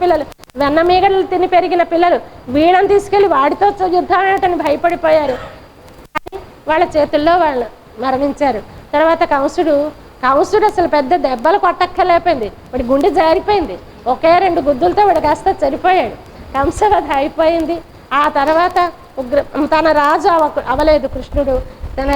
పిల్లలు, వెన్నమీగలు తిని పెరిగిన పిల్లలు, వీళ్ళని తీసుకెళ్ళి వాడితో యుద్ధం ఏంటని భయపడిపోయారు. వాళ్ళ చేతుల్లో వాళ్ళు మరణించారు. తర్వాత కంసుడు అసలు పెద్ద దెబ్బలు కొట్టక్కర్లేకపోయింది, వాడి గుండె జారిపోయింది, ఒకే 2 గుద్దులతో వాడు కాస్త చనిపోయాడు. కంసవధ అయిపోయింది. ఆ తర్వాత తన రాజు అవలేదు కృష్ణుడు, తన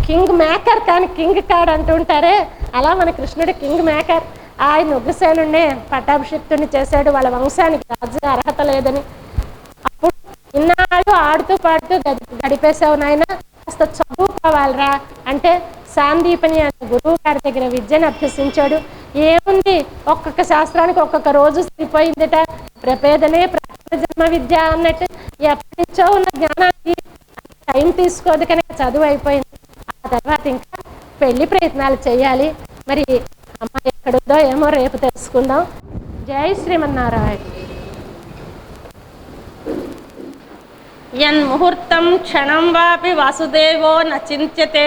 కింగ్ మేకర్ కానీ కింగ్ కాడ్ అంటుంటారే, అలా మన కృష్ణుడు కింగ్ మేకర్. ఆయన ఉగ్రసేనుడినే పట్టాభిషిక్తుడిని చేశాడు, వాళ్ళ వంశానికి రాజు అర్హత లేదని. అప్పుడు ఇన్నాళ్ళు ఆడుతూ పాడుతూ గడిపేశావు నాయన, కాస్త చదువుకోవాలరా అంటే సాందీపని అనే గురువు గారి దగ్గర విద్యను అభ్యసించాడు. ఏముంది, ఒక్కొక్క శాస్త్రానికి ఒక్కొక్క రోజు సరిపోయిందిట. ప్రపేదనే జన్మ విద్య అన్నట్టు ఎప్పటి నుంచో ఉన్న జ్ఞానానికి టైం తీసుకోదు కనుక చదువు అయిపోయింది. ఆ తర్వాత ఇంకా పెళ్లి ప్రయత్నాలు చేయాలి. మరి అమ్మాయి ఎక్కడుందో ఏమో రేపు తెలుసుకుందాం. జై శ్రీమన్నారాయణ. యన్ముహూర్తం క్షణం వాపి వాసుదేవో న చింత్యతే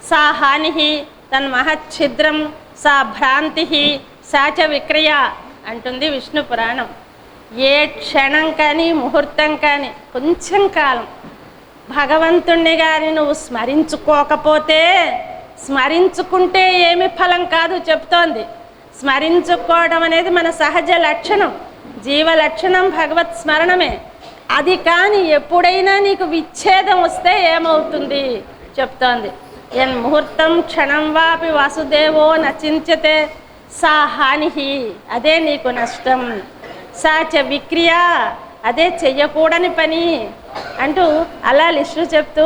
సా హాని తన్మహచ్ఛిద్రం సా భ్రాంతి సా చ విక్రయ అంటుంది విష్ణు పురాణం. ఏ క్షణం కానీ ముహూర్తం కానీ కొంచెం కాలం భగవంతుణ్ణి కానీ నువ్వు స్మరించుకోకపోతే, స్మరించుకుంటే ఏమి ఫలం కాదు చెప్తోంది. స్మరించుకోవడం అనేది మన సహజ లక్షణం, జీవ లక్షణం భగవత్ స్మరణమే. అది కానీ ఎప్పుడైనా నీకు విచ్ఛేదం వస్తే ఏమవుతుంది చెప్తోంది. యన్ ముహూర్తం క్షణం వాపి వాసుదేవో నచించతే సా హాని, అదే నీకు నష్టం. సా చ విక్రియ, అదే చెయ్యకూడని పని అంటూ అలా లిస్టు చెప్తూ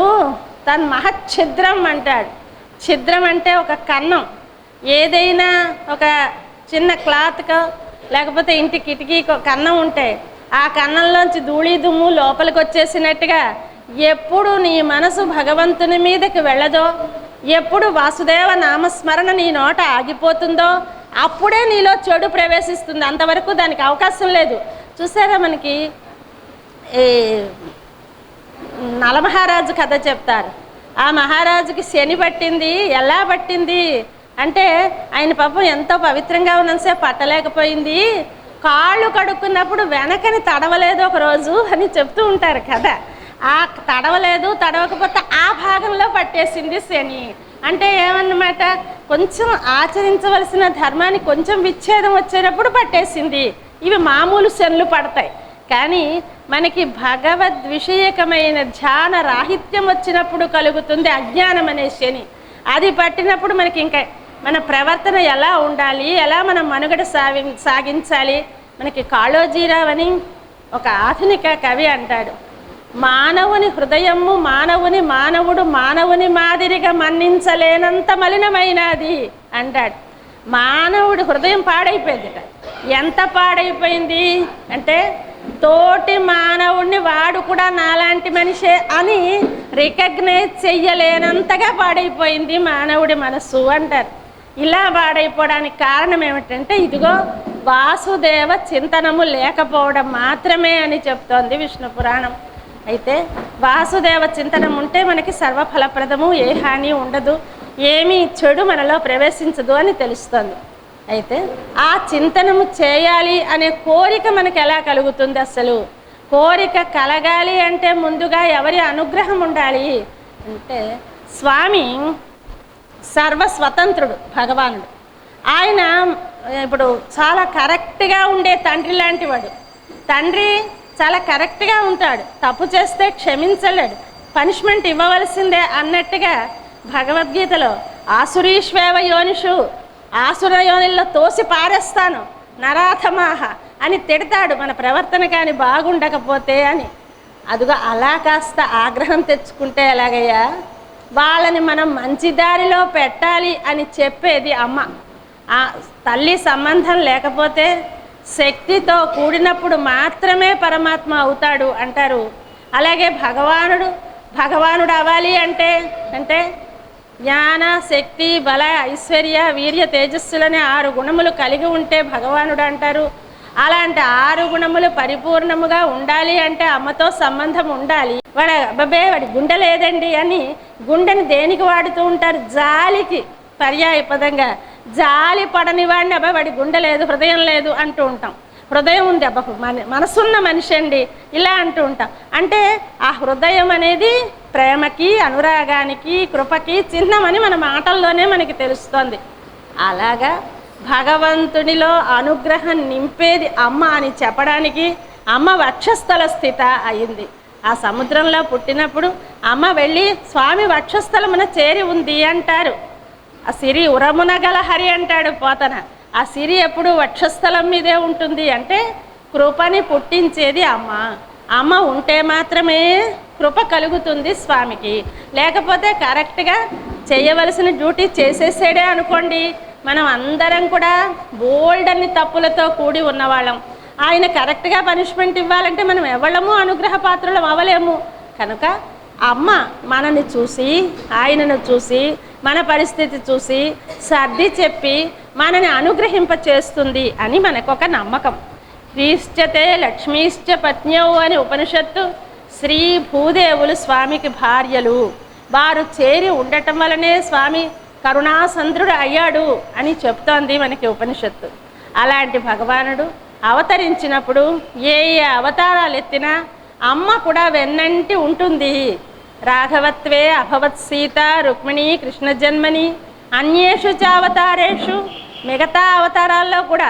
తను మహచ్ఛిద్రం అంటాడు. ఛిద్రం అంటే ఒక కన్నం, ఏదైనా ఒక చిన్న క్లాత్కో లేకపోతే ఇంటి కిటికీకో కన్నం ఉంటే ఆ కన్నంలోంచి ధూళి దుమ్ము లోపలికి వచ్చేసినట్టుగా ఎప్పుడు నీ మనసు భగవంతుని మీదకి వెళ్ళదో, ఎప్పుడు వాసుదేవ నామస్మరణ నీ నోట ఆగిపోతుందో అప్పుడే నీలో చెడు ప్రవేశిస్తుంది. అంతవరకు దానికి అవకాశం లేదు. చూసారా, మనకి ఈ నలమహారాజు కథ చెప్తారు. ఆ మహారాజుకి శని పట్టింది. ఎలా పట్టింది అంటే ఆయన పాపం ఎంతో పవిత్రంగా ఉన్నంతసేపు పట్టలేకపోయింది. కాళ్ళు కడుక్కున్నప్పుడు వెనకని తడవలేదు ఒకరోజు అని చెప్తూ ఉంటారు కదా. ఆ తడవకపోతే ఆ భాగంలో పట్టేసింది శని. అంటే ఏమన్నమాట, కొంచెం ఆచరించవలసిన ధర్మాన్ని కొంచెం విచ్ఛేదం వచ్చేటప్పుడు పట్టేసింది. ఇవి మామూలు శనులు పడతాయి. కానీ మనకి భగవద్ విషయకమైన ధ్యాన రాహిత్యం వచ్చినప్పుడు కలుగుతుంది అజ్ఞానం అనే శని. అది పట్టినప్పుడు మనకి ఇంకా మన ప్రవర్తన ఎలా ఉండాలి, ఎలా మనం మనుగడ సాగించాలి. మనకి కాళోజీరావు అని ఒక ఆధునిక కవి అంటాడు, మానవుని హృదయము మానవుడు మానవుని మాదిరిగా మన్నించలేనంత మలినమైనది అంటాడు. మానవుడి హృదయం పాడైపోయిందిట. ఎంత పాడైపోయింది అంటే తోటి మానవుడిని వాడు కూడా నాలాంటి మనిషే అని రికగ్నైజ్ చెయ్యలేనంతగా పాడైపోయింది మానవుడి మనస్సు అంటారు. ఇలా పాడైపోవడానికి కారణం ఏమిటంటే ఇదిగో వాసుదేవ చింతనము లేకపోవడం మాత్రమే అని చెప్తోంది విష్ణు పురాణం. అయితే వాసుదేవ చింతనం ఉంటే మనకి సర్వఫలప్రదము, ఏ హాని ఉండదు, ఏమీ చెడు మనలో ప్రవేశించదు అని తెలుస్తుంది. అయితే ఆ చింతనము చేయాలి అనే కోరిక మనకి ఎలా కలుగుతుంది? అసలు కోరిక కలగాలి అంటే ముందుగా ఎవరి అనుగ్రహం ఉండాలి అంటే స్వామి సర్వస్వతంత్రుడు భగవానుడు. ఆయన ఇప్పుడు చాలా కరెక్ట్గా ఉండే తండ్రి లాంటి వాడు. తండ్రి చాలా కరెక్ట్గా ఉంటాడు, తప్పు చేస్తే క్షమించలేడు, పనిష్మెంట్ ఇవ్వవలసిందే అన్నట్టుగా భగవద్గీతలో ఆసురీష్వేవ యోనిషు, ఆసుర యోనిల్లో తోసి పారేస్తాను నరాధమాహ అని తిడతాడు మన ప్రవర్తన కానీ బాగుండకపోతే అని. అదిగో అలా కాస్త ఆగ్రహం తెచ్చుకుంటే ఎలాగయ్యా? వాళ్ళని మనం మంచి దారిలో పెట్టాలి అని చెప్పేది అమ్మ. ఆ తల్లి సంబంధం లేకపోతే శక్తితో కూడినప్పుడు మాత్రమే పరమాత్మ అవుతాడు అంటారు. అలాగే భగవానుడు అవ్వాలి అంటే జ్ఞాన, శక్తి, బల, ఐశ్వర్య, వీర్య, తేజస్సులనే 6 గుణములు కలిగి ఉంటే భగవానుడు అంటారు. అలాంటి 6 గుణములు పరిపూర్ణముగా ఉండాలి అంటే అమ్మతో సంబంధం ఉండాలి. వాడి గుండె లేదండి అని గుండెని దేనికి వాడుతూ ఉంటారు? జాలికి పర్యాయ పదంగా. జాలి పడని వాడిని వాడి గుండె లేదు, హృదయం లేదు అంటూ ఉంటాం. హృదయం ఉంది, అబ్బా మనసున్న మనిషి అండి ఇలా అంటూ ఉంటాం. అంటే ఆ హృదయం అనేది ప్రేమకి, అనురాగానికి, కృపకి చిహ్నమని మన మాటల్లోనే మనకి తెలుస్తోంది. అలాగా భగవంతునిలో అనుగ్రహం నింపేది అమ్మ అని చెప్పడానికి అమ్మ వక్షస్థల స్థిత అయింది. ఆ సముద్రంలో పుట్టినప్పుడు అమ్మ వెళ్ళి స్వామి వక్షస్థలమున చేరి ఉంది అంటారు. ఆ సిరి ఉరమున గల హరి అంటాడు పోతన. ఆ సిరి ఎప్పుడు వక్షస్థలం మీదే ఉంటుంది. అంటే కృపని పుట్టించేది అమ్మ. అమ్మ ఉంటే మాత్రమే కృప కలుగుతుంది స్వామికి. లేకపోతే కరెక్ట్గా చేయవలసిన డ్యూటీ చేసేసాడే అనుకోండి, మనం అందరం కూడా బోల్డ్ అన్ని తప్పులతో కూడి ఉన్నవాళ్ళం. ఆయన కరెక్ట్గా పనిష్మెంట్ ఇవ్వాలంటే మనం ఎవళ్ళము అనుగ్రహ పాత్రలు అవ్వలేము. కనుక అమ్మ మనని చూసి, ఆయనను చూసి, మన పరిస్థితి చూసి సర్ది చెప్పి మనని అనుగ్రహింప చేస్తుంది అని మనకొక నమ్మకం. శ్రీశ్చతే లక్ష్మీశ్చ పత్న్యౌ అని ఉపనిషత్తు శ్రీ భూదేవులు స్వామికి భార్యలు. వారు చేరి ఉండటం వలనే స్వామి కరుణాసంద్రుడు అయ్యాడు అని చెప్తోంది మనకి ఉపనిషత్తు. అలాంటి భగవానుడు అవతరించినప్పుడు ఏ ఏ అవతారాలు ఎత్తినా అమ్మ కూడా వెన్నంటి ఉంటుంది. రాఘవత్వే అభవత్ సీత రుక్మిణి కృష్ణ జన్మని అన్యేషు చావతారేషు. మిగతా అవతారాల్లో కూడా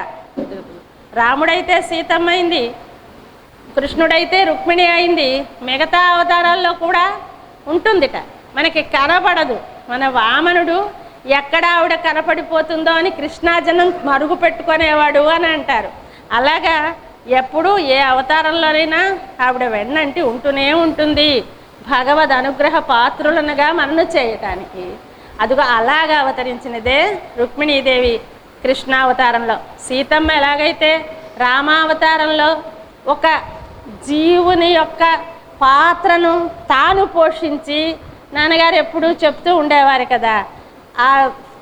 రాముడైతే సీతమ్మ అయింది, కృష్ణుడైతే రుక్మిణి అయింది. మిగతా అవతారాల్లో కూడా ఉంటుందిట, మనకి కనపడదు. మన వామనుడు ఎక్కడ ఆవిడ కనపడిపోతుందో అని కృష్ణాజనం మరుగు పెట్టుకునేవాడు అని అంటారు. అలాగా ఎప్పుడు ఏ అవతారంలోనైనా ఆవిడ వెన్నంటి ఉంటూనే ఉంటుంది, భగవద్ అనుగ్రహ పాత్రులనుగా మనను చేయటానికి. అదిగో అలాగా అవతరించినదే రుక్మిణీదేవి కృష్ణావతారంలో. సీతమ్మ ఎలాగైతే రామావతారంలో ఒక జీవుని యొక్క పాత్రను తాను పోషించి నాన్నగారు ఎప్పుడూ చెప్తూ ఉండేవారు కదా, ఆ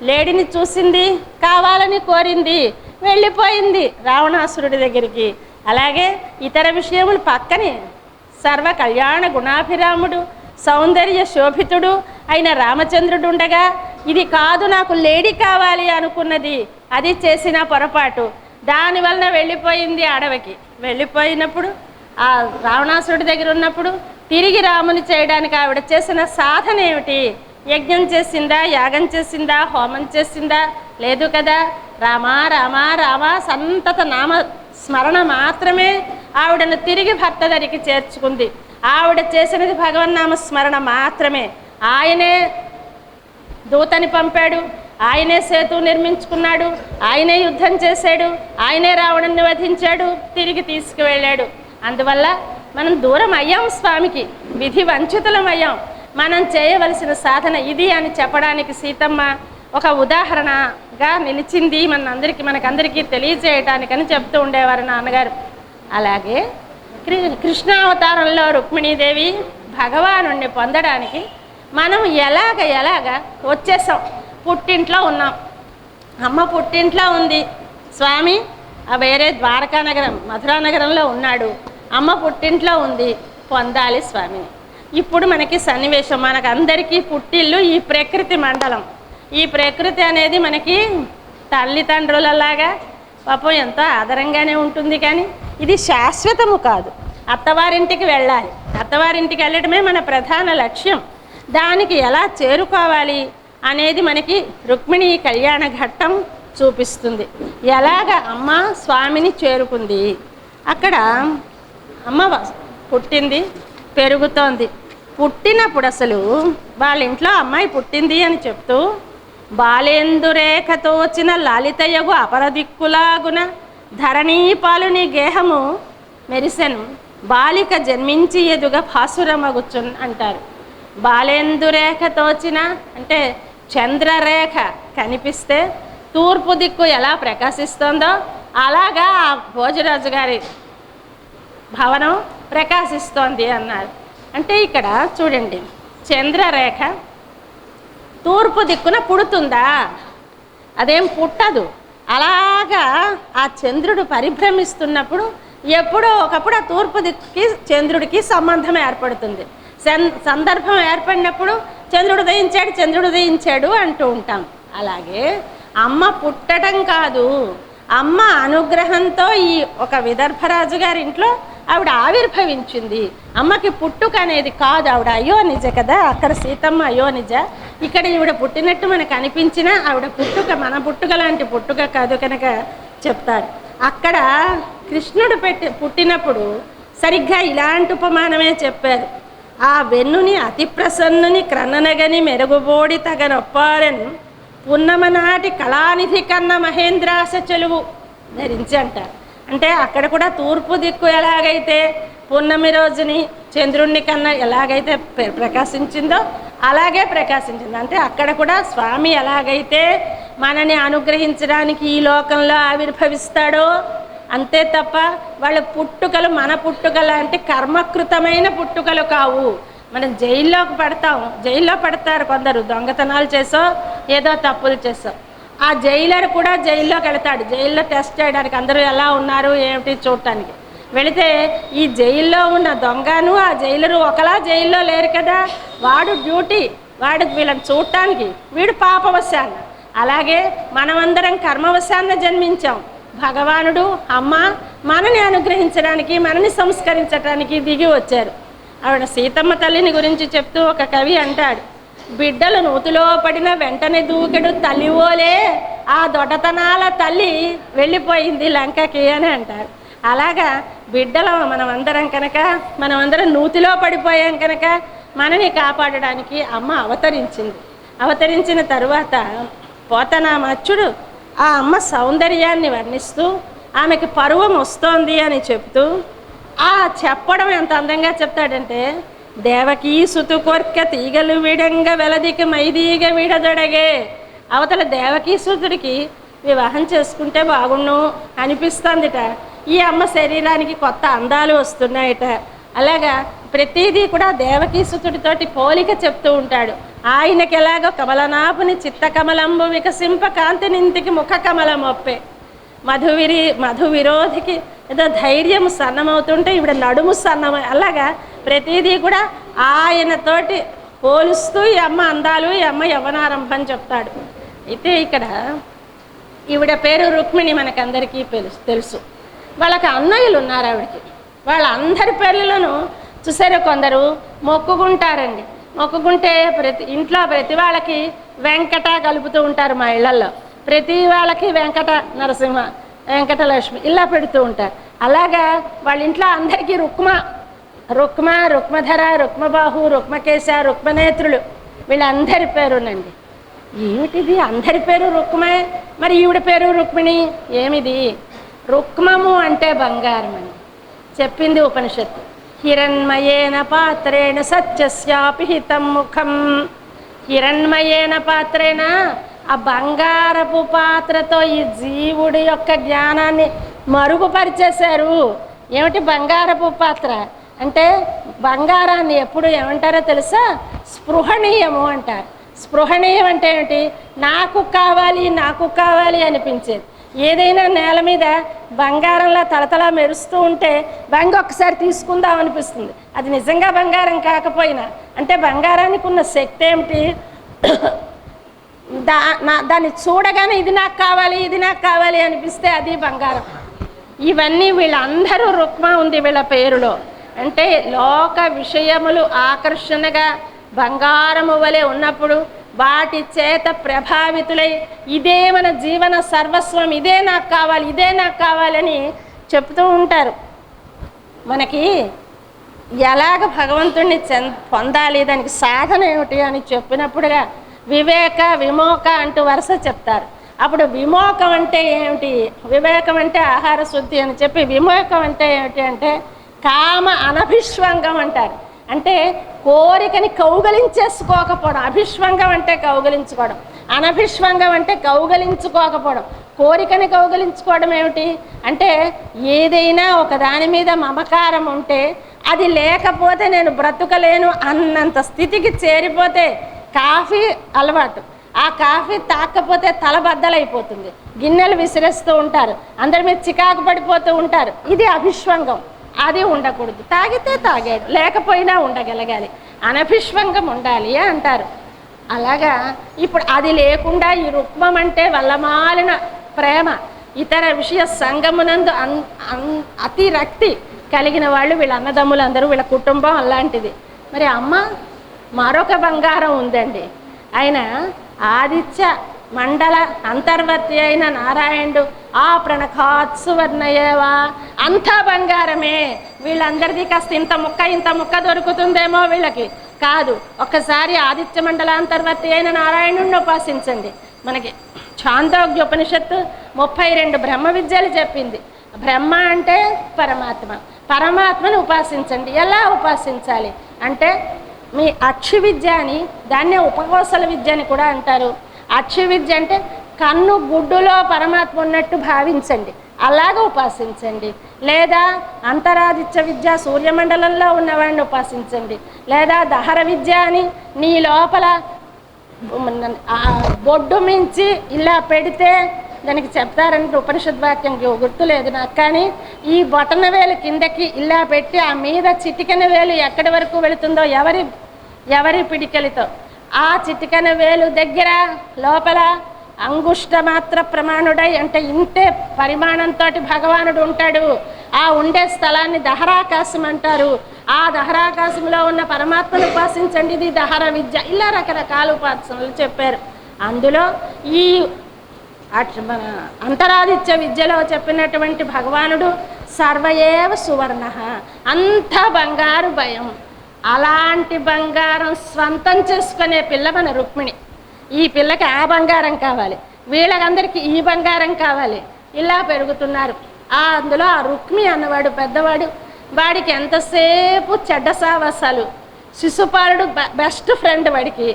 లేడీని చూసింది, కావాలని కోరింది, వెళ్ళిపోయింది రావణాసురుడి దగ్గరికి. అలాగే ఇతర విషయములు పక్కని సర్వ కళ్యాణ గుణాభిరాముడు సౌందర్య శోభితుడు అయిన రామచంద్రుడు ఉండగా ఇది కాదు నాకు లేడీ కావాలి అనుకున్నది, అది చేసిన పొరపాటు. దానివలన వెళ్ళిపోయింది అడవికి. వెళ్ళిపోయినప్పుడు ఆ రావణాసురుడి దగ్గర ఉన్నప్పుడు తిరిగి రాముని చేయడానికి ఆవిడ చేసిన సాధన ఏమిటి? యజ్ఞం చేసిందా, యాగం చేసిందా, హోమం చేసిందా? లేదు కదా. రామా రామా రామా సంతత నామ స్మరణ మాత్రమే ఆవిడను తిరిగి భర్త దగ్గరికి చేర్చుకుంది. ఆవిడ చేసినది భగవన్నామ స్మరణ మాత్రమే. ఆయనే దూతని పంపాడు, ఆయనే సేతు నిర్మించుకున్నాడు, ఆయనే యుద్ధం చేశాడు, ఆయనే రావణుని వధించాడు, తిరిగి తీసుకువెళ్ళాడు. అందువల్ల మనం దూరం అయ్యాం స్వామికి, విధి వంచితులం అయ్యాం. మనం చేయవలసిన సాధన ఇది అని చెప్పడానికి సీతమ్మ ఒక ఉదాహరణగా నిలిచింది మనకందరికీ తెలియజేయటానికని చెప్తూ ఉండేవారు నాన్నగారు. అలాగే కృష్ణావతారంలో రుక్మిణీదేవి భగవానుణ్ణి పొందడానికి మనం ఎలాగ వచ్చేసాం. పుట్టింట్లో ఉన్నాం, అమ్మ పుట్టింట్లో ఉంది, స్వామి వేరే ద్వారకా నగరం మధురా నగరంలో ఉన్నాడు, అమ్మ పుట్టింట్లో ఉంది, పొందాలి స్వామిని. ఇప్పుడు మనకి సన్నివేశం, మనకు అందరికీ పుట్టిల్లు ఈ ప్రకృతి మండలం. ఈ ప్రకృతి అనేది మనకి తల్లిదండ్రులలాగా పాపం ఎంతో ఆదరంగానే ఉంటుంది, కానీ ఇది శాశ్వతము కాదు. అత్తవారింటికి వెళ్ళాలి, అత్తవారింటికి వెళ్ళటమే మన ప్రధాన లక్ష్యం. దానికి ఎలా చేరుకోవాలి అనేది మనకి రుక్మిణి కళ్యాణ ఘట్టం చూపిస్తుంది. ఎలాగ అమ్మ స్వామిని చేరుకుంది. అక్కడ అమ్మ పుట్టింది, పెరుగుతోంది. పుట్టినప్పుడు అసలు వాళ్ళ ఇంట్లో అమ్మాయి పుట్టింది అని చెప్తూ బాలేందురేఖతోచిన లలితయగు అపరదిక్కులాగున ధరణీపాలుని గేహము మెరిసెను బాలిక జన్మించి ఎదుగ భాసురమగుచున్ అంటారు. బాలేందురేఖతోచిన అంటే చంద్రరేఖ కనిపిస్తే తూర్పు దిక్కు ఎలా ప్రకాశిస్తుందో అలాగా ఆ భోజరాజు గారి భవనం ప్రకాశిస్తోంది అన్నారు. అంటే ఇక్కడ చూడండి, చంద్రరేఖ తూర్పు దిక్కున పుడుతుందా? అదేం పుట్టదు. అలాగా ఆ చంద్రుడు పరిభ్రమిస్తున్నప్పుడు ఎప్పుడో ఒకప్పుడు ఆ తూర్పు దిక్కుకి చంద్రుడికి సంబంధం ఏర్పడుతుంది. సందర్భం ఏర్పడినప్పుడు చంద్రుడు ఉదయించాడు అంటూ ఉంటాం. అలాగే అమ్మ పుట్టడం కాదు, అమ్మ అనుగ్రహంతో ఈ ఒక విదర్భరాజు గారి ఇంట్లో ఆవిడ ఆవిర్భవించింది. అమ్మకి పుట్టుక అనేది కాదు, ఆవిడ అయోనిజ కదా, అక్కడ సీతమ్మ అయోనిజ, ఇక్కడ ఈవిడ పుట్టినట్టు మనకు అనిపించినా ఆవిడ పుట్టుక మన పుట్టుక లాంటి పుట్టుక కాదు కనుక చెప్తాడు. అక్కడ కృష్ణుడు పుట్టినప్పుడు సరిగ్గా ఇలాంటి ఉపమానమే చెప్పారు. ఆ వెన్నుని అతి ప్రసన్నుని క్రన్ననగని మెరుగుబోడి తగనొప్పారన్ పున్నమనాటి కళానిధి కన్న మహేంద్రాస చెలువు ధరించి అంటారు. అంటే అక్కడ కూడా తూర్పు దిక్కు ఎలాగైతే పున్నమి రోజుని చంద్రుణ్ణి కన్నా ఎలాగైతే ప్రకాశించిందో అలాగే ప్రకాశించింది. అంటే అక్కడ కూడా స్వామి ఎలాగైతే మనని అనుగ్రహించడానికి ఈ లోకంలో ఆవిర్భవిస్తాడో అంతే తప్ప వాళ్ళ పుట్టుకలు మన పుట్టుకలు అంటే కర్మకృతమైన పుట్టుకలు కావు. మనం జైల్లోకి జైల్లో పడతారు కొందరు, దొంగతనాలు చేసో ఏదో తప్పులు చేసో. ఆ జైలర్ కూడా జైల్లోకి వెళతాడు, జైల్లో టెస్ట్ చేయడానికి అందరూ ఎలా ఉన్నారు ఏమిటి చూడటానికి వెళితే ఈ జైల్లో ఉన్న దొంగను ఆ జైలరు ఒకలా జైల్లో లేరు కదా, వాడు డ్యూటీ, వాడికి వీళ్ళని చూడటానికి, వీడు పాపవశాన్న. అలాగే మనమందరం కర్మవశాన్న జన్మించాం. భగవానుడు అమ్మ మనని అనుగ్రహించడానికి మనని సంస్కరించడానికి దిగి వచ్చారు. ఆవిడ సీతమ్మ తల్లిని గురించి చెప్తూ ఒక కవి అంటాడు, బిడ్డలు నూతిలో పడిన వెంటనే దూకెడు తల్లివోలే ఆ దొడ్డతనాల తల్లి వెళ్ళిపోయింది లంకకి అని అంటారు. అలాగా బిడ్డలు మనమందరం కనుక మనమందరం నూతిలో పడిపోయాం కనుక మనని కాపాడడానికి అమ్మ అవతరించింది. అవతరించిన తరువాత పోతనామాచ్యుడు ఆ అమ్మ సౌందర్యాన్ని వర్ణిస్తూ ఆమెకి పరువం వస్తోంది అని చెప్తూ ఆ చెప్పడం ఎంత అందంగా చెప్తాడంటే, దేవకీ సుతు కొర్క తీగలు విడంగా వెలదికి మైదీగ విడదొడగే. అవతల దేవకీ సుతుడికి వివాహం చేసుకుంటే బాగుండు అనిపిస్తుందిట. ఈ అమ్మ శరీరానికి కొత్త అందాలు వస్తున్నాయట. అలాగా ప్రతిదీ కూడా దేవకీ సుతుడితోటి పోలిక చెప్తూ ఉంటాడు. ఆయనకి ఎలాగో కమలనాపుని చిత్త కమలంబు వికసింప కాంతి నింతికి ముఖ కమలం ఒప్పే. మధు విరోధికి ఏదో ధైర్యం సన్నమవుతుంటే ఇవిడ నడుము సన్నమ. అలాగా ప్రతిదీ కూడా ఆయనతోటి పోలుస్తూ ఈ అమ్మ అందాలు, ఈ అమ్మ యవ్వనారంభం చెప్తాడు. అయితే ఇక్కడ ఈవిడ పేరు రుక్మిణి మనకందరికీ తెలుసు. వాళ్ళకి అన్నయ్యలు ఉన్నారు ఆవిడకి. వాళ్ళందరి పేర్లను చూసారు, కొందరు మొక్కుకుంటారండి. మొక్కుకుంటే ఇంట్లో ప్రతి వాళ్ళకి వెంకట కలుపుతూ ఉంటారు. మా ఇళ్లలో ప్రతి వాళ్ళకి వెంకట నరసింహ, వెంకటలక్ష్మి ఇలా పెడుతూ ఉంటారు. అలాగా వాళ్ళ ఇంట్లో అందరికీ రుక్మధర, రుక్మబాహు, రుక్మకేశ, రుక్మనేత్రులు వీళ్ళందరి పేరునండి. ఏమిటిది అందరి పేరు రుక్మే, మరి ఈవిడ పేరు రుక్మిణి ఏమిది? రుక్మము అంటే బంగారం అని చెప్పింది ఉపనిషత్తు. హిరణ్మయేన పాత్రేణ సత్యస్యాపి హితం ముఖం. హిరణ్మయేన పాత్రేణ ఆ బంగారపు పాత్రతో ఈ జీవుడి యొక్క జ్ఞానాన్ని మరుగుపరిచేశారు. ఏమిటి బంగారపు పాత్ర అంటే? బంగారాన్ని ఎప్పుడు ఏమంటారో తెలుసా? స్పృహణీయము అంటారు. స్పృహణీయం అంటే ఏమిటి? నాకు కావాలి అనిపించేది. ఏదైనా నేల మీద బంగారంలా తలతలా మెరుస్తూ ఉంటే ఒక్కసారి తీసుకుందాం అనిపిస్తుంది. అది నిజంగా బంగారం కాకపోయినా అంటే బంగారానికి ఉన్న శక్తి ఏమిటి? దాన్ని చూడగానే ఇది నాకు కావాలి అనిపిస్తే అది బంగారం. ఇవన్నీ వీళ్ళందరూ రుక్మ ఉంది వీళ్ళ పేరులో. అంటే లోక విషయములు ఆకర్షణగా బంగారము వలె ఉన్నప్పుడు వాటి చేత ప్రభావితులై ఇదే మన జీవన సర్వస్వం, ఇదే నాకు కావాలని చెప్తూ ఉంటారు. మనకి ఎలాగ భగవంతుడిని పొందాలి, దానికి సాధన ఏమిటి అని చెప్పినప్పుడుగా వివేక విమోక అంటూ వరుస చెప్తారు. అప్పుడు విమోకం అంటే ఏమిటి? వివేకం అంటే ఆహార శుద్ధి అని చెప్పి, విమోకం అంటే ఏమిటి అంటే కామ అనభిష్వంగం అంటారు. అంటే కోరికని కౌగలించేసుకోకపోవడం. అభిష్వంగం అంటే కౌగలించుకోవడం, అనభిష్వంగం అంటే కౌగలించుకోకపోవడం. కోరికని కౌగలించుకోవడం ఏమిటి అంటే ఏదైనా ఒక దాని మీద మమకారం ఉంటే అది లేకపోతే నేను బ్రతుకలేను అన్నంత స్థితికి చేరిపోతే, కాఫీ అలవాటు, ఆ కాఫీ తాకపోతే తల బద్దలైపోతుంది, గిన్నెలు విసిరేస్తూ ఉంటారు, అందరి మీద చికాకు పడిపోతూ ఉంటారు. ఇది అభిష్వంగం. అది ఉండకూడదు. తాగితే తాగాడు, లేకపోయినా ఉండగలగాలి, అనభిష్వంగం ఉండాలి అంటారు. అలాగా ఇప్పుడు అది లేకుండా ఈ రుక్మం అంటే వల్లమాలిన ప్రేమ, ఇతర విషయ సంగమునందు అతి రక్తి కలిగిన వాళ్ళు వీళ్ళ అన్నదమ్ములందరూ, వీళ్ళ కుటుంబం అలాంటిది. మరి అమ్మ మరొక బంగారం ఉందండి. ఆయన ఆదిత్య మండల అంతర్వర్తి అయిన నారాయణుడు ఆ ప్రణఖాత్సువర్ణయేవా, అంతా బంగారమే. వీళ్ళందరిది కాస్త ఇంత ముక్క దొరుకుతుందేమో వీళ్ళకి కాదు. ఒక్కసారి ఆదిత్య మండలాంతర్వర్తి అయిన నారాయణుడిని ఉపాసించండి. మనకి ఛాందోగ్యోపనిషత్తు 32 బ్రహ్మ విద్యలు చెప్పింది. బ్రహ్మ అంటే పరమాత్మ, పరమాత్మను ఉపాసించండి. ఎలా ఉపాసించాలి అంటే మీ అక్షి విద్య అని, దాన్నే ఉపకోసల విద్య అని కూడా అంటారు. అక్షి విద్య అంటే కన్ను గుడ్డులో పరమాత్మ ఉన్నట్టు భావించండి, అలాగ ఉపాసించండి. లేదా అంతరాదిత్య విద్య, సూర్యమండలంలో ఉన్నవాడిని ఉపాసించండి. లేదా దహర విద్య అని, నీ లోపల బొడ్డు మించి ఇలా పెడితే దానికి చెప్తారంటే ఉపనిషద్ వాక్యం గుర్తులేదు నాకు, కానీ ఈ బొటన వేలు కిందకి ఇలా పెట్టి ఆ మీద చిటికెన వేలు ఎక్కడి వరకు వెళుతుందో ఎవరి పిడికెలతో, ఆ చిటికెన వేలు దగ్గర లోపల అంగుష్ట మాత్ర ప్రమాణుడై, అంటే ఇంతే పరిమాణంతో భగవానుడు ఉంటాడు. ఆ ఉండే స్థలాన్ని దహరాకాశం అంటారు. ఆ దహరాకాశంలో ఉన్న పరమాత్మను ఉపాసించండి, ఇది దహర విద్య. ఇలా రకరకాల ఉపాసనలు చెప్పారు. అందులో ఈ మన అంతరాదిత్య విద్యలో చెప్పినటువంటి భగవానుడు సర్వయేవ సువర్ణ, అంత బంగారు భయం. అలాంటి బంగారం స్వంతం చేసుకునే పిల్ల మన రుక్మిణి. ఈ పిల్లకి ఆ బంగారం కావాలి, వీళ్ళకందరికీ ఈ బంగారం కావాలి, ఇలా పెరుగుతున్నారు. అందులో ఆ రుక్మి అన్నవాడు పెద్దవాడు, వాడికి ఎంతసేపు చెడ్డ సావాసాలు. శిశుపాలుడు బెస్ట్ ఫ్రెండ్ వాడికి.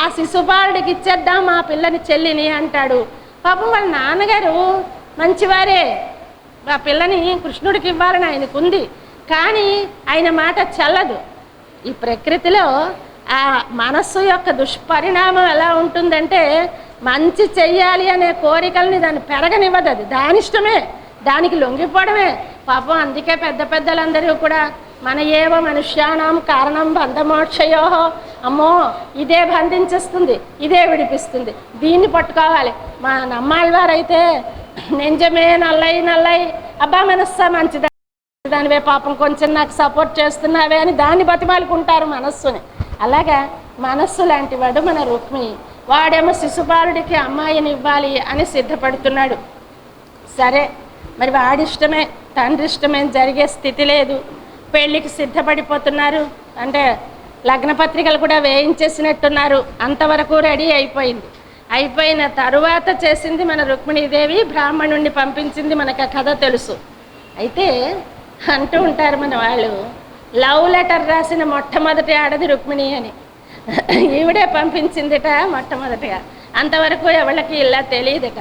ఆ శిశుపాలుడికి ఇచ్చేద్దాం ఆ పిల్లని, చెల్లిని అంటాడు. పాపం వాళ్ళ నాన్నగారు మంచివారే, ఆ పిల్లని కృష్ణుడికి ఇవ్వాలని ఆయనకు ఉంది, కానీ ఆయన మాట చల్లదు. ఈ ప్రకృతిలో ఆ మనస్సు యొక్క దుష్పరిణామం ఎలా ఉంటుందంటే, మంచి చెయ్యాలి అనే కోరికల్ని దాన్ని పెరగనివ్వదు. అది దాని ఇష్టమే, దానికి లొంగిపోవడమే పాపం. అందుకే పెద్దలందరూ కూడా మన ఏవ మనుష్యానాం కారణం బంధమోక్షయో, అమ్మో ఇదే బంధించేస్తుంది, ఇదే విడిపిస్తుంది, దీన్ని పట్టుకోవాలి. మా నమ్మాళ్ళ వారైతే నిజమే నల్లై అబ్బా మనస్సా మంచిదా దానివే, పాపం కొంచెం నాకు సపోర్ట్ చేస్తున్నావే అని దాన్ని బతిమాలుకుంటారు మనస్సుని. అలాగా మనస్సు లాంటి వాడు మన రుక్మిణి. వాడేమో శిశుపాలుడికి అమ్మాయిని ఇవ్వాలి అని సిద్ధపడుతున్నాడు. సరే, మరి వాడిష్టమే తండ్రి ఇష్టమే జరిగే స్థితి లేదు. పెళ్ళికి సిద్ధపడిపోతున్నారు, అంటే లగ్న పత్రికలు కూడా వేయించేసినట్టున్నారు. అంతవరకు రెడీ అయిపోయింది. అయిపోయిన తరువాత చేసింది మన రుక్మిణీదేవి, బ్రాహ్మణుణ్ణి పంపించింది. మనకు ఆ కథ తెలుసు. అయితే అంటూ ఉంటారు మన వాళ్ళు, లవ్ లెటర్ రాసిన మొట్టమొదటి ఆడది రుక్మిణి అని. ఈవిడే పంపించిందిట మొట్టమొదటిగా. అంతవరకు ఎవరికి ఇలా తెలియదట.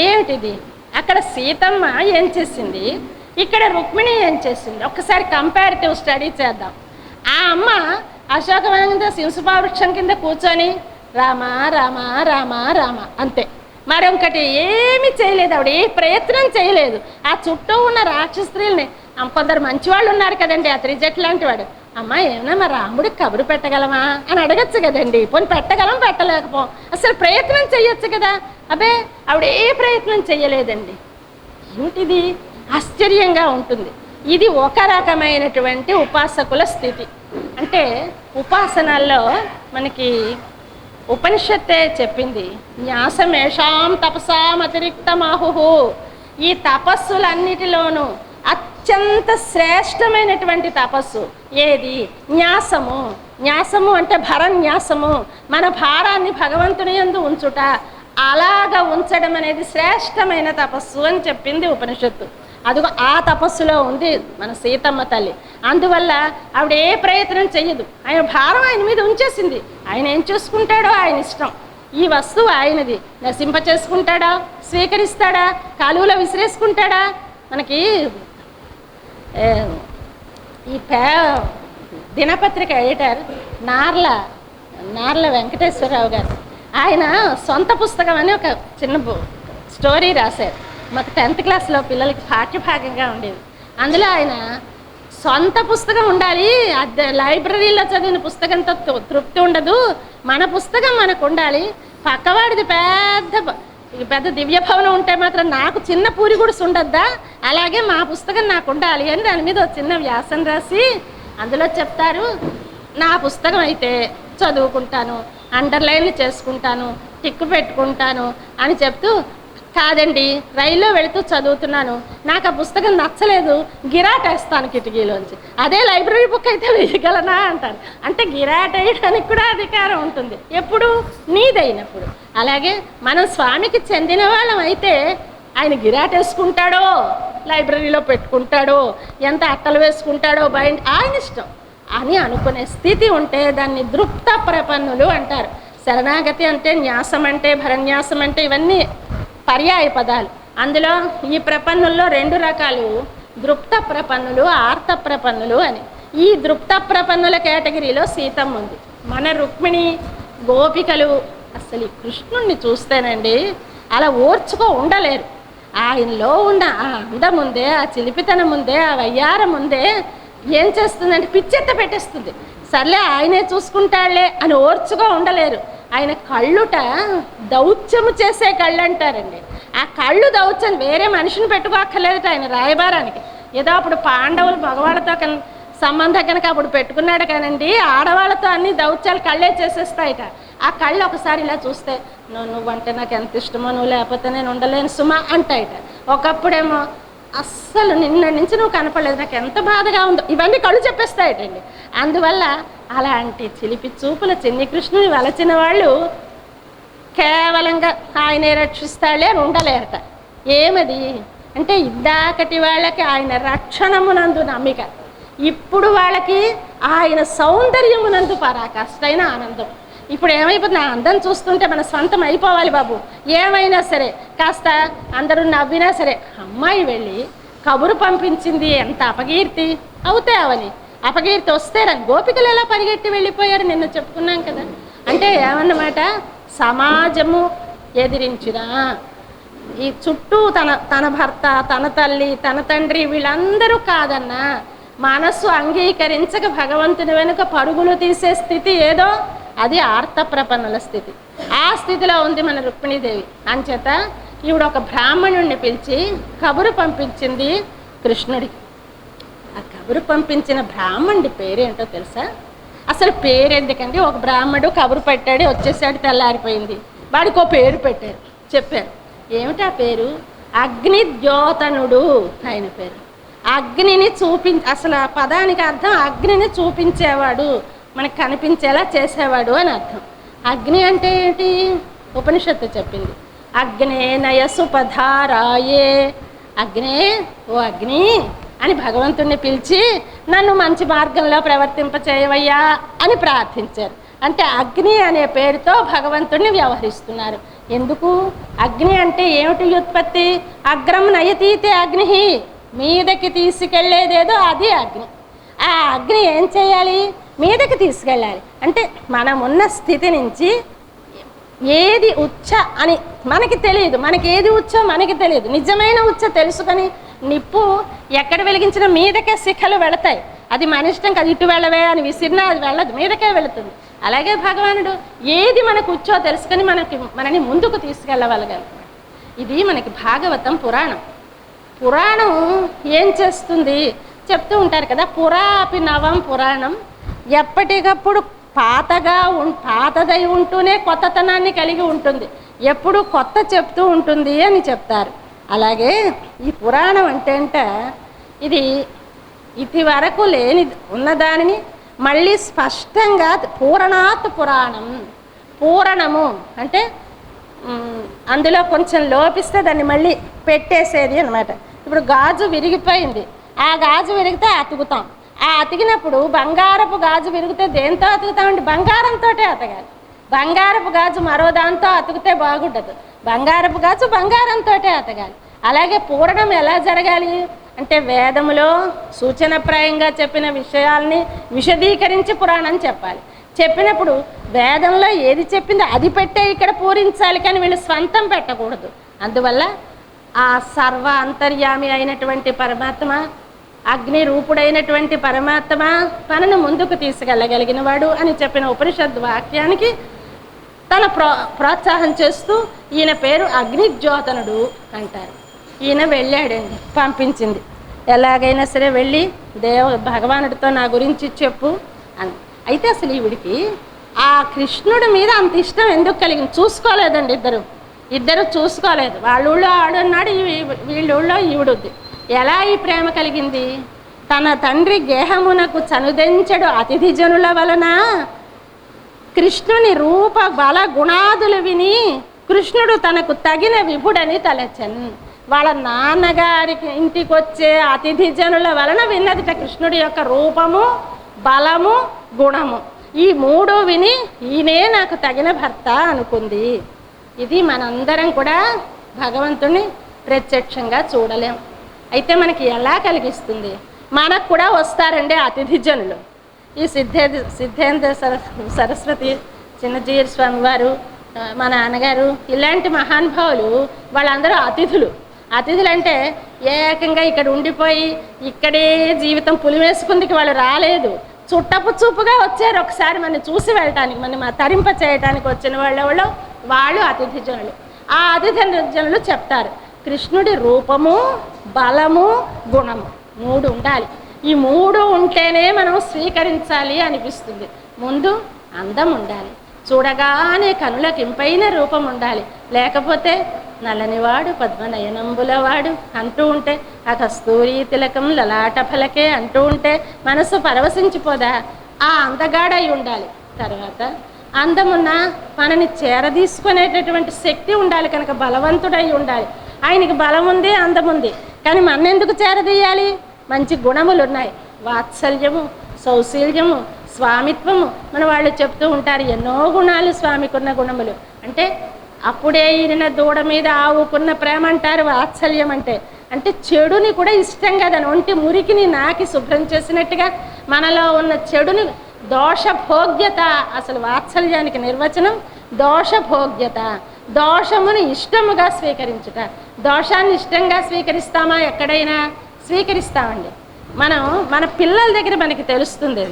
ఏమిటిది, అక్కడ సీతమ్మ ఏం చేసింది, ఇక్కడ రుక్మిణి ఏం చేసింది, ఒక్కసారి కంపారిటివ్ స్టడీ చేద్దాం. ఆ అమ్మ అశోకవనం కింద శింసుపావృక్షం కింద కూర్చొని రామ రామ రామ రామ అంతే, మరొకటి ఏమీ చేయలేదు. ఆవిడ ఏ ప్రయత్నం చేయలేదు. ఆ చుట్టూ ఉన్న రాక్షస స్త్రీలని, కొందరు మంచివాళ్ళు ఉన్నారు కదండి, ఆ త్రిజట్ లాంటి వాడు, అమ్మ ఏమన్నా మా రాముడికి కబురు పెట్టగలమా అని అడగచ్చు కదండి. పోనీ పెట్టగలం, పెట్టలేకపోం, అసలు ప్రయత్నం చెయ్యొచ్చు కదా. అబ్బే ఆవిడ ఏ ప్రయత్నం చెయ్యలేదండి. ఏమిటిది, ఆశ్చర్యంగా ఉంటుంది. ఇది ఒక రకమైనటువంటి ఉపాసకుల స్థితి. అంటే ఉపాసనల్లో మనకి ఉపనిషత్తే చెప్పింది, న్యాసమేషాం తపసాం అతిరిక్తమాహు. ఈ తపస్సులన్నిటిలోనూ అత్యంత శ్రేష్టమైనటువంటి తపస్సు ఏది, న్యాసము. న్యాసము అంటే భరన్యాసము, మన భారాన్ని భగవంతుని యందు ఉంచుట. అలాగా ఉంచడం అనేది శ్రేష్టమైన తపస్సు అని చెప్పింది ఉపనిషత్తు. అదిగో ఆ తపస్సులో ఉంది మన సీతమ్మ తల్లి. అందువల్ల ఆవిడ ఏ ప్రయత్నం చెయ్యదు. ఆయన భారం ఆయన మీద ఉంచేసింది. ఆయన ఏం చూసుకుంటాడో ఆయన ఇష్టం. ఈ వస్తువు ఆయనది. నశింప చేసుకుంటాడా, స్వీకరిస్తాడా, కాలువలో విసిరేసుకుంటాడా. మనకి ఈ దినపత్రిక ఎడిటర్ నార్ల వెంకటేశ్వరరావు గారు, ఆయన సొంత పుస్తకం అని ఒక చిన్న స్టోరీ రాశారు. మాకు 10th క్లాస్లో పిల్లలకి పాఠ్యభాగంగా ఉండేది. అందులో ఆయన సొంత పుస్తకం ఉండాలి, లైబ్రరీలో చదివిన పుస్తకంతో తృప్తి ఉండదు, మన పుస్తకం మనకు ఉండాలి, పక్కవాడిది పెద్ద ఇక పెద్ద దివ్య భవనం ఉంటే మాత్రం నాకు చిన్న పూరి గుడిసె ఉండద్దా, అలాగే మా పుస్తకం నాకు ఉండాలి అని దాని మీద ఒక చిన్న వ్యాసం రాసి అందులో చెప్తారు. నా పుస్తకం అయితే చదువుకుంటాను, అండర్లైన్లు చేసుకుంటాను, టిక్కు పెట్టుకుంటాను అని చెప్తూ, కాదండి రైల్లో వెళుతూ చదువుతున్నాను, నాకు ఆ పుస్తకం నచ్చలేదు, గిరాటేస్తాను కిటికీలోంచి, అదే లైబ్రరీ బుక్ అయితే వేయగలనా అంటారు. అంటే గిరాటేయడానికి కూడా అధికారం ఉంటుంది ఎప్పుడు నీదైనప్పుడు. అలాగే మనం స్వామికి చెందిన వాళ్ళం అయితే ఆయన గిరాటేసుకుంటాడో, లైబ్రరీలో పెట్టుకుంటాడో, ఎంత అట్టలు వేసుకుంటాడో ఆయన ఇష్టం అని అనుకునే స్థితి ఉంటే దాన్ని దృప్త ప్రపన్నులు అంటారు. శరణాగతి అంటే న్యాసం అంటే భరన్యాసం అంటే ఇవన్నీ పర్యాయ పదాలు. అందులో ఈ ప్రపన్నుల్లో 2 రకాలు, దృప్త ప్రపన్నులు, ఆర్త ప్రపన్నులు అని. ఈ దృప్త ప్రపన్నుల కేటగిరీలో సీతమ్మ ఉంది. మన రుక్మిణి గోపికలు అసలు ఈ కృష్ణుణ్ణి చూస్తేనండి అలా ఓర్చుకో ఉండలేరు. ఆయనలో ఉన్న ఆ అందం ఉందే, ఆ చిలిపితనం ఉందే, ఆ వయ్యారం ఉందే ఏం చేస్తుందంటే పిచ్చెత్త పెట్టేస్తుంది. సర్లే ఆయనే చూసుకుంటాడులే అని ఓర్చుగా ఉండలేరు. ఆయన కళ్ళుట దౌత్యము చేసే కళ్ళు అంటారండి. ఆ కళ్ళు దౌత్యం, వేరే మనిషిని పెట్టుకోక్కర్లేదట ఆయన రాయబారానికి. ఏదో అప్పుడు పాండవులు మగవాళ్ళతో సంబంధం కనుక అప్పుడు పెట్టుకున్నాడు కానండి, ఆడవాళ్ళతో అన్ని దౌత్యాలు కళ్ళే చేసేస్తాయట. ఆ కళ్ళు ఒకసారి ఇలా చూస్తే నువ్వంటే నాకు ఎంత ఇష్టమో, నువ్వు లేకపోతే నేను ఉండలేను సుమా అంటాయట. ఒకప్పుడేమో అస్సలు నిన్న నుంచి నువ్వు కనపడలేదు, నాకు ఎంత బాధగా ఉందో, ఇవన్నీ కళ్ళు చెప్పేస్తాయటండి. అందువల్ల అలాంటి చిలిపి చూపుల చిన్ని కృష్ణుని వలచిన వాళ్ళు కేవలంగా ఆయనే రక్షిస్తాడే అని ఉండలేరట. ఏమది అంటే ఇందాకటి వాళ్ళకి ఆయన రక్షణమునందు నమ్మిక, ఇప్పుడు వాళ్ళకి ఆయన సౌందర్యమునందు పరాకాష్ఠైన ఆనందం. ఇప్పుడు ఏమైపోతుంది, ఆ అందం చూస్తుంటే మన సొంతం అయిపోవాలి బాబు, ఏమైనా సరే కాస్త అందరూ నవ్వినా సరే. అమ్మాయి వెళ్ళి కబురు పంపించింది, ఎంత అపకీర్తి అవుతే అవని, అపకీర్తి వస్తే గోపికలు ఎలా పరిగెట్టి వెళ్ళిపోయారు నిన్న చెప్పుకున్నాం కదా. అంటే ఏమన్నమాట, సమాజము ఎదిరించిన ఈ చుట్టూ తన భర్త, తన తల్లి, తన తండ్రి వీళ్ళందరూ కాదన్నా మనస్సు అంగీకరించక భగవంతుని వెనుక పరుగులు తీసే స్థితి ఏదో అది ఆర్త ప్రపన్నుల స్థితి. ఆ స్థితిలో ఉంది మన రుక్మిణీదేవి. అంచేత ఈవిడ ఒక బ్రాహ్మణుడిని పిలిచి కబురు పంపించింది కృష్ణుడికి. ఆ కబురు పంపించిన బ్రాహ్మణుడి పేరేంటో తెలుసా? అసలు పేరు ఎందుకంటే, ఒక బ్రాహ్మణుడు కబురు పెట్టాడు, వచ్చేసాడు, తెల్లారిపోయింది, వాడికి ఓ పేరు పెట్టారు, చెప్పారు. ఏమిటా పేరు? అగ్నిద్యోతనుడు ఆయన పేరు. అగ్నిని అసలు ఆ పదానికి అర్థం అగ్నిని చూపించేవాడు, మనకు కనిపించేలా చేసేవాడు అని అర్థం. అగ్ని అంటే ఏంటి? ఉపనిషత్తు చెప్పింది, అగ్నే నయసుపధారాయే, అగ్నే ఓ అగ్ని అని భగవంతుణ్ణి పిలిచి నన్ను మంచి మార్గంలో ప్రవర్తింపచేయవయ్యా అని ప్రార్థించారు. అంటే అగ్ని అనే పేరుతో భగవంతుణ్ణి వ్యవహరిస్తున్నారు. ఎందుకు? అగ్ని అంటే ఏమిటి వ్యుత్పత్తి? అగ్రం నయతీతే అగ్ని, మీదకి తీసుకెళ్లేదేదో అది అగ్ని. ఆ అగ్ని ఏం చేయాలి? మీదకి తీసుకెళ్ళాలి. అంటే మనం ఉన్న స్థితి నుంచి ఏది ఉచ్చ అని మనకి తెలియదు, మనకి ఏది ఉచ్చో మనకి తెలియదు. నిజమైన ఉచ్చ తెలుసుకొని నిప్పు ఎక్కడ వెలిగించినా మీదకే శిఖలు వెళతాయి, అది మన ఇష్టం కదా, ఇటు వెళ్ళవే అని విసిరినా అది వెళ్ళదు, మీదకే వెళుతుంది. అలాగే భగవానుడు ఏది మనకు ఉచ్చో తెలుసుకొని మనని ముందుకు తీసుకెళ్ళగలగాలి. ఇది మనకి భాగవతం పురాణం. పురాణం ఏం చేస్తుంది చెప్తూ ఉంటారు కదా, పురాపి నవం పురాణం, ఎప్పటికప్పుడు పాతదై ఉంటూనే కొత్తతనాన్ని కలిగి ఉంటుంది, ఎప్పుడు కొత్త చెప్తూ ఉంటుంది అని చెప్తారు. అలాగే ఈ పురాణం అంటే ఇది ఇది వరకు లేని ఉన్నదానిని మళ్ళీ స్పష్టంగా పూరణాత్ పురాణం, పూరణము అంటే అందులో కొంచెం లోపిస్తే దాన్ని మళ్ళీ పెట్టేసేది అన్నమాట. ఇప్పుడు గాజు విరిగిపోయింది, ఆ గాజు విరిగితే అతుకుతాం, ఆ అతికినప్పుడు బంగారపు గాజు విరిగితే దేంతో అతుకుతామండి? బంగారంతో అతగాలి. బంగారపు గాజు మరో దాంతో అతుకుతే బాగుండదు, బంగారపు గాజు బంగారంతో అతగాలి. అలాగే పూరణం ఎలా జరగాలి అంటే వేదములో సూచనప్రాయంగా చెప్పిన విషయాల్ని విశదీకరించి పురాణం చెప్పాలి. చెప్పినప్పుడు వేదంలో ఏది చెప్పిందో అది పెట్టే ఇక్కడ పూరించాలి, కానీ వీళ్ళు స్వంతం పెట్టకూడదు. అందువల్ల ఆ సర్వ అంతర్యామి అయినటువంటి పరమాత్మ, అగ్ని రూపుడైనటువంటి పరమాత్మ తనను ముందుకు తీసుకెళ్ళగలిగిన వాడు అని చెప్పిన ఉపనిషద్ వాక్యానికి తన ప్రోత్సాహం చేస్తూ ఈయన పేరు అగ్నిజ్యోతనుడు అంటారు. ఈయన వెళ్ళాడండి, పంపించింది. ఎలాగైనా సరే వెళ్ళి భగవానుడితో నా గురించి చెప్పు అని. అయితే అసలు ఈవిడికి ఆ కృష్ణుడి మీద అంత ఇష్టం ఎందుకు కలిగింది? చూసుకోలేదండి, ఇద్దరు చూసుకోలేదు. వాళ్ళ ఊళ్ళో ఆడున్నాడు, వీళ్ళ ఊళ్ళో ఈవిడుద్ది. ఎలా ఈ ప్రేమ కలిగింది? తన తండ్రి గేహమునకు చనుదెంచడు అతిథి జనుల వలన కృష్ణుని రూప బల గుణాదులు విని కృష్ణుడు తనకు తగిన విభుడని తలచెన్. వాళ్ళ నాన్నగారికి ఇంటికి వచ్చే అతిథి జనుల వలన విన్నదిట కృష్ణుడి యొక్క రూపము, బలము, గుణము. ఈ మూడు విని ఈయనే నాకు తగిన భర్త అనుకుంది. ఇది మనందరం కూడా భగవంతుని ప్రత్యక్షంగా చూడలేం. అయితే మనకి ఎలా కలిగిస్తుంది? మనకు కూడా వస్తారండి అతిథి జనులు. ఈ సిద్ధేంద్ర సరస్వతి, చిన్నజీయర్ స్వామి వారు, మా నాన్నగారు, ఇలాంటి మహానుభావులు వాళ్ళందరూ అతిథులు. అతిథులు అంటే ఏకంగా ఇక్కడ ఉండిపోయి ఇక్కడే జీవితం పులివేసుకుందికి వాళ్ళు రాలేదు. చుట్టపు చూపుగా వచ్చారు, ఒకసారి మన చూసి వెళ్ళటానికి, మన తరింప చేయటానికి వచ్చిన వాళ్ళు అతిథి జనులు. ఆ అతిథి జనులు చెప్తారు, కృష్ణుడి రూపము, బలము, గుణము మూడు ఉండాలి. ఈ మూడు ఉంటేనే మనం స్వీకరించాలి అనిపిస్తుంది. ముందు అందం ఉండాలి, చూడగానే కనులకు ఇంపైన రూపం ఉండాలి. లేకపోతే నల్లనివాడు పద్మనయనంబులవాడు అంటూ ఉంటే, ఆ కస్తూరి తిలకం లలాట ఫలకే అంటూ ఉంటే మనసు పరవశించిపోదా? ఆ అందగాడై ఉండాలి. తర్వాత అందమున్న మనని చేరదీసుకునేటటువంటి శక్తి ఉండాలి కనుక బలవంతుడై ఉండాలి. ఆయనకి బలం ఉంది, అందం ఉంది, కానీ మన ఎందుకు చేరదీయాలి? మంచి గుణములు ఉన్నాయి, వాత్సల్యము, సౌశీల్యము, స్వామిత్వము. మన వాళ్ళు చెప్తూ ఉంటారు ఎన్నో గుణాలు స్వామికున్న గుణములు. అంటే అప్పుడే ఈయన దూడ మీద ఆవుకున్న ప్రేమ అంటారు వాత్సల్యం అంటే. అంటే చెడుని కూడా ఇష్టంగా దాని ఒంటి మురికిని నాకి శుభ్రం చేసినట్టుగా మనలో ఉన్న చెడుని దోషభోగ్యత. అసలు వాత్సల్యానికి నిర్వచనం దోషభోగ్యత. దోషమును ఇష్టముగా స్వీకరించుట. దోషాన్ని ఇష్టంగా స్వీకరిస్తామా? ఎక్కడైనా స్వీకరిస్తామండి. మనం మన పిల్లల దగ్గర మనకి తెలుస్తుంది.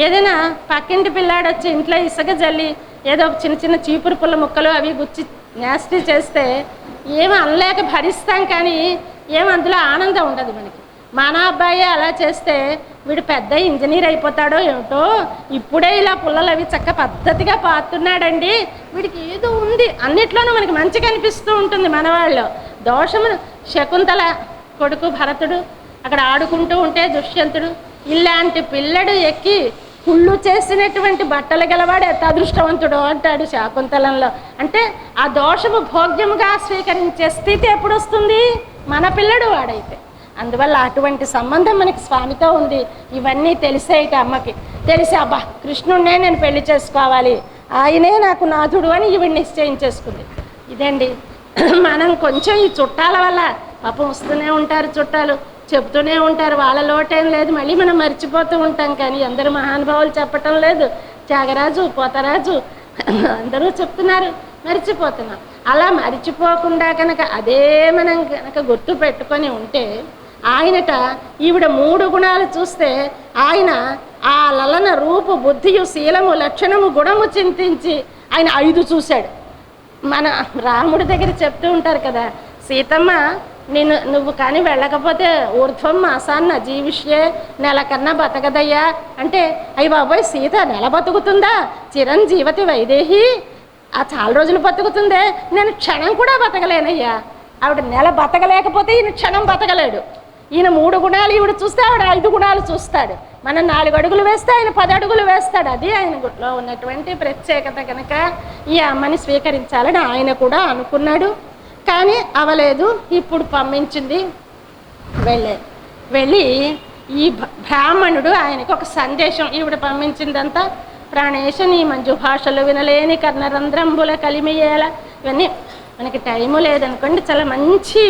ఏదైనా పక్కింటి పిల్లాడు వచ్చి ఇంట్లో ఇసుక జల్లి ఏదో చిన్న చిన్న చీపురు పుల్ల ముక్కలు అవి గుచ్చి నాస్టీ చేస్తే ఏమో అనలేక భరిస్తాం, కానీ ఏమో అందులో ఆనందం ఉండదు మనకి. మన అబ్బాయి అలా చేస్తే వీడు పెద్ద ఇంజనీర్ అయిపోతాడో ఏమిటో, ఇప్పుడే ఇలా పుల్లలు అవి చక్క పద్ధతిగా పాతున్నాడండి, వీడికి ఏదో ఉంది అన్నిట్లోనూ మనకి మంచిగా అనిపిస్తూ ఉంటుంది మన వాళ్ళు. దోషము శకుంతల కొడుకు భరతుడు అక్కడ ఆడుకుంటూ ఉంటే దుష్యంతుడు ఇలాంటి పిల్లడు ఎక్కి కుళ్ళు చేసినటువంటి బట్టలు గలవాడు ఎంత అదృష్టవంతుడు అంటాడు శాకుంతలంలో. అంటే ఆ దోషము భోగ్యముగా స్వీకరించే స్థితి ఎప్పుడు వస్తుంది? మన పిల్లడు వాడైతే. అందువల్ల అటువంటి సంబంధం మనకి స్వామితో ఉంది. ఇవన్నీ తెలిసేట అమ్మకి తెలిసి అబ్బా కృష్ణుడినే నేను పెళ్లి చేసుకోవాలి, ఆయనే నాకు నాథుడు అని ఈవిడ నిశ్చయించేసుకుంది. ఇదండి మనం కొంచెం ఈ చుట్టాల వల్ల పాపం వస్తూనే ఉంటారు, చుట్టాలు చెప్తూనే ఉంటారు, వాళ్ళ లోటేం లేదు, మళ్ళీ మనం మర్చిపోతూ ఉంటాం. కానీ అందరూ మహానుభావులు చెప్పటం లేదు. త్యాగరాజు, పోతరాజు అందరూ చెప్తున్నారు, మర్చిపోతున్నాం. అలా మర్చిపోకుండా కనుక అదే మనం కనుక గుర్తు పెట్టుకొని ఉంటే ఆయనట ఈవిడ మూడు గుణాలు చూస్తే ఆయన ఆ లలన రూపు, బుద్ధియు, శీలము, లక్షణము, గుణము చింతించి ఆయన 5 చూశాడు. మన రాముడి దగ్గర చెప్తూ ఉంటారు కదా, సీతమ్మ నువ్వు కానీ వెళ్ళకపోతే ఊర్ధ్వం మాసాన్న జీవిష్యే, నెల కన్నా బతకదయ్యా అంటే, అయ్యి బాబోయ్ సీత నెల బతుకుతుందా? చిరంజీవతి వైదేహి ఆ చాలా రోజులు బతుకుతుందే, నేను క్షణం కూడా బతకలేనయ్యా. ఆవిడ నెల బతకలేకపోతే ఈయన క్షణం బతకలేడు. ఈయన 3 గుణాలు ఈవిడ చూస్తే ఆవిడ 5 గుణాలు చూస్తాడు. మనం 4 అడుగులు వేస్తే ఆయన 10 అడుగులు వేస్తాడు. అది ఆయన గుట్లో ఉన్నటువంటి ప్రత్యేకత. కనుక ఈ అమ్మని స్వీకరించాలని ఆయన కూడా అనుకున్నాడు, కానీ అవలేదు. ఇప్పుడు పంపించింది, వెళ్ళి ఈ బ్రాహ్మణుడు ఆయనకి ఒక సందేశం, ఈవిడ పంపించిందంతా ప్రాణేశం ఈ మంజు భాషలు వినలేని కర్ణరంధ్రంబుల కలిమియేల. ఇవన్నీ మనకి టైము లేదనుకోండి, చాలా మంచి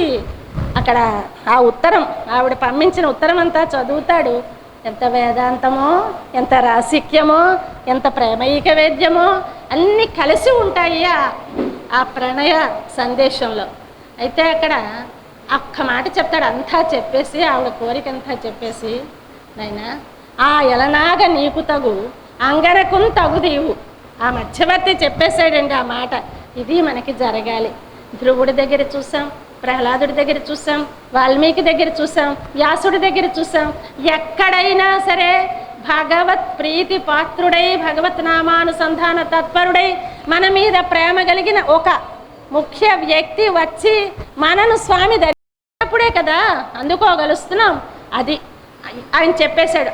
అక్కడ ఆ ఉత్తరం, ఆవిడ పంపించిన ఉత్తరం అంతా చదువుతాడు. ఎంత వేదాంతమో, ఎంత రాసిక్యమో, ఎంత ప్రేమైక వేద్యమో అన్నీ కలిసి ఉంటాయి ఆ ప్రణయ సందేశంలో. అయితే అక్కడ ఒక్క మాట చెప్తాడు, అంతా చెప్పేసి ఆవిడ కోరికంతా చెప్పేసి, నాయనా ఆ ఎలనాగ నీకు తగు అంగనకున్ తగుదీవు ఆ మధ్యవర్తి చెప్పేశాడండి ఆ మాట. ఇది మనకి జరగాలి. ధ్రువుడి దగ్గర చూసాం, ప్రహ్లాదుడి దగ్గర చూసాం, వాల్మీకి దగ్గర చూసాం, వ్యాసుడి దగ్గర చూసాం. ఎక్కడైనా సరే భగవత్ ప్రీతి పాత్రుడై, భగవత్ నామానుసంధాన తత్పరుడై, మన మీద ప్రేమ కలిగిన ఒక ముఖ్య వ్యక్తి వచ్చి మనను స్వామి దర్శించినప్పుడే కదా అందుకోగలుస్తున్నాం. అది ఆయన చెప్పేశాడు.